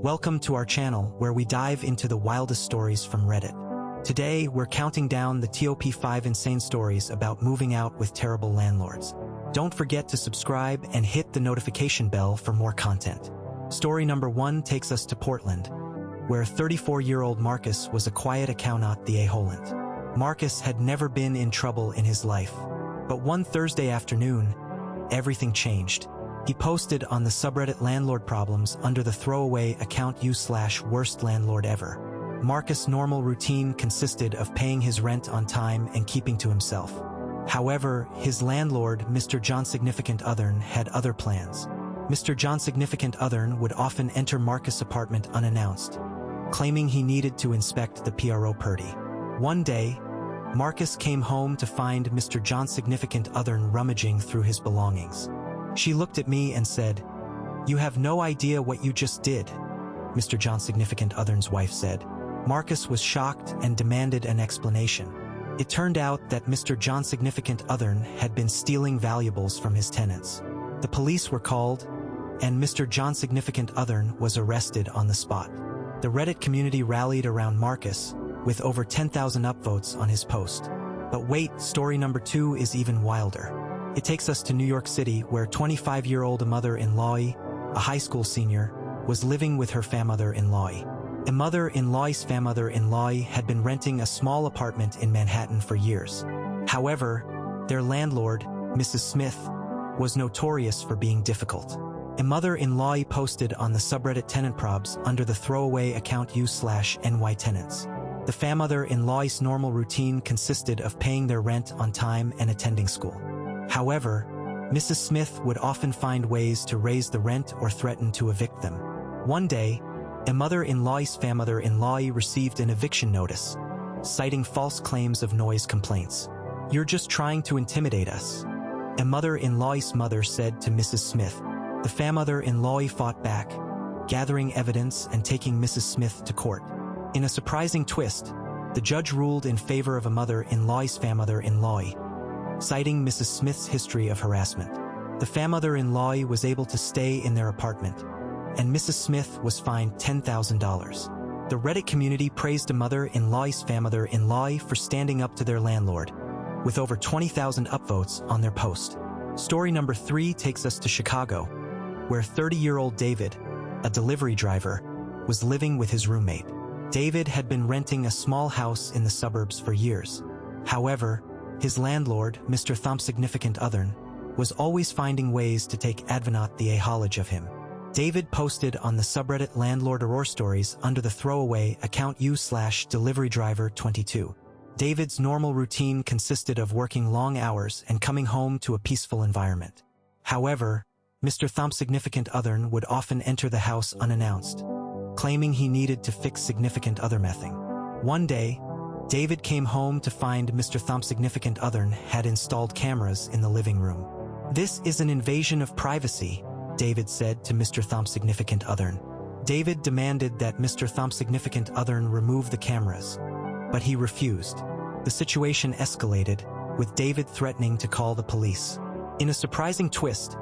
Welcome to our channel where we dive into the wildest stories from Reddit. Today, we're counting down the top 5 insane stories about moving out with terrible landlords. Don't forget to subscribe and hit the notification bell for more content. Story number 1 takes us to Portland, where 34-year-old Marcus was a quiet accountant the a-holant. Marcus had never been in trouble in his life. But one Thursday afternoon, everything changed. He posted on the subreddit Landlord Problems under the throwaway account u/worst landlord ever. Marcus' normal routine consisted of paying his rent on time and keeping to himself. However, his landlord, Mr. John Significant Othern, had other plans. Mr. John Significant Othern would often enter Marcus' apartment unannounced, claiming he needed to inspect the PRO purdy. One day, Marcus came home to find Mr. John Significant Othern rummaging through his belongings. She looked at me and said, "You have no idea what you just did," Mr. John Significant Othern's wife said. Marcus was shocked and demanded an explanation. It turned out that Mr. John Significant Othern had been stealing valuables from his tenants. The police were called, and Mr. John Significant Othern was arrested on the spot. The Reddit community rallied around Marcus, with over 10,000 upvotes on his post. But wait, story number 2 is even wilder. It takes us to New York City, where 25-year-old mother-in-law, a high school senior, was living with her famother-in-law. A mother-in-law's famother-in-law had been renting a small apartment in Manhattan for years. However, their landlord, Mrs. Smith, was notorious for being difficult. A mother-in-law posted on the subreddit Tenant Probs under the throwaway account u/ny tenants. The famother-in-law's normal routine consisted of paying their rent on time and attending school. However, Mrs. Smith would often find ways to raise the rent or threaten to evict them. One day, a mother-in-law's famother-in-law received an eviction notice, citing false claims of noise complaints. "You're just trying to intimidate us," a mother-in-law's mother said to Mrs. Smith. The famother-in-law fought back, gathering evidence and taking Mrs. Smith to court. In a surprising twist, the judge ruled in favor of a mother-in-law's famother-in-law, citing Mrs. Smith's history of harassment. The famother-in-law was able to stay in their apartment, and Mrs. Smith was fined $10,000. The Reddit community praised a mother-in-law's famother-in-law for standing up to their landlord, with over 20,000 upvotes on their post. Story number 3 takes us to Chicago, where 30-year-old David, a delivery driver, was living with his roommate. David had been renting a small house in the suburbs for years. However, his landlord, Mr. Thumb Significant Othern, was always finding ways to take the a-holage of him. David posted on the subreddit Landlord Horror Stories under the throwaway account u/deliverydriver22. David's normal routine consisted of working long hours and coming home to a peaceful environment. However, Mr. Thumb Significant Othern would often enter the house unannounced, claiming he needed to fix significant other mething. One day, David came home to find Mr. Thumb Significant Othern had installed cameras in the living room. "This is an invasion of privacy," David said to Mr. Thumb Significant Othern. David demanded that Mr. Thumb Significant Othern remove the cameras, but he refused. The situation escalated, with David threatening to call the police. In a surprising twist,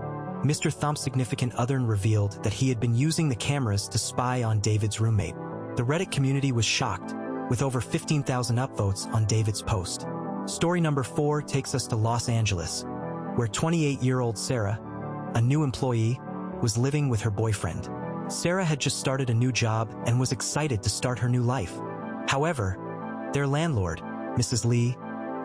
Mr. Thumb Significant Othern revealed that he had been using the cameras to spy on David's roommate. The Reddit community was shocked, with over 15,000 upvotes on David's post. Story number 4 takes us to Los Angeles, where 28-year-old Sarah, a new employee, was living with her boyfriend. Sarah had just started a new job and was excited to start her new life. However, their landlord, Mrs. Lee,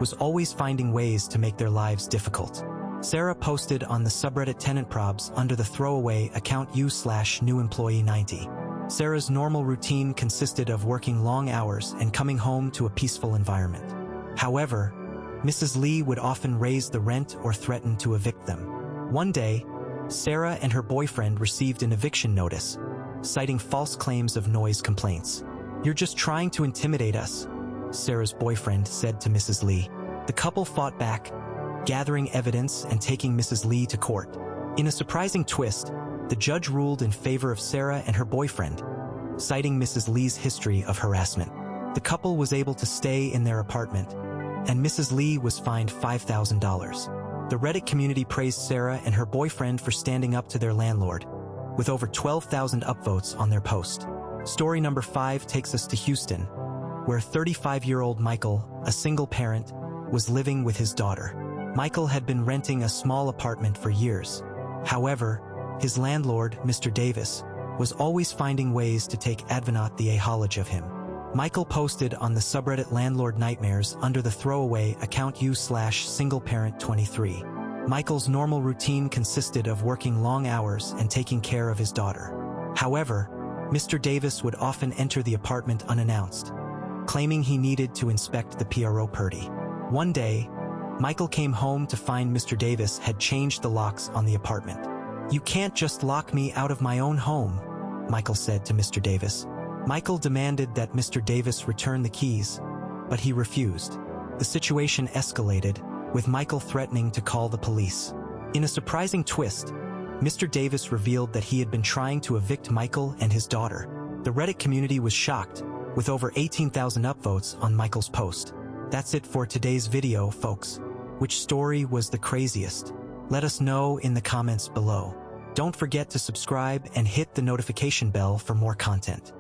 was always finding ways to make their lives difficult. Sarah posted on the subreddit Tenant Probs under the throwaway account u/newemployee90. Sarah's normal routine consisted of working long hours and coming home to a peaceful environment. However, Mrs. Lee would often raise the rent or threaten to evict them. One day, Sarah and her boyfriend received an eviction notice, citing false claims of noise complaints. "You're just trying to intimidate us," Sarah's boyfriend said to Mrs. Lee. The couple fought back, gathering evidence and taking Mrs. Lee to court. In a surprising twist, the judge ruled in favor of Sarah and her boyfriend, citing Mrs. Lee's history of harassment. The couple was able to stay in their apartment, and Mrs. Lee was fined $5,000. The Reddit community praised Sarah and her boyfriend for standing up to their landlord, with over 12,000 upvotes on their post. Story number 5 takes us to Houston, where 35-year-old Michael, a single parent, was living with his daughter. Michael had been renting a small apartment for years. However, his landlord, Mr. Davis, was always finding ways to take advantage of him. Michael posted on the subreddit Landlord Nightmares under the throwaway account u/singleparent23. Michael's normal routine consisted of working long hours and taking care of his daughter. However, Mr. Davis would often enter the apartment unannounced, claiming he needed to inspect the property. One day, Michael came home to find Mr. Davis had changed the locks on the apartment. "You can't just lock me out of my own home," Michael said to Mr. Davis. Michael demanded that Mr. Davis return the keys, but he refused. The situation escalated, with Michael threatening to call the police. In a surprising twist, Mr. Davis revealed that he had been trying to evict Michael and his daughter. The Reddit community was shocked, with over 18,000 upvotes on Michael's post. That's it for today's video, folks. Which story was the craziest? Let us know in the comments below. Don't forget to subscribe and hit the notification bell for more content.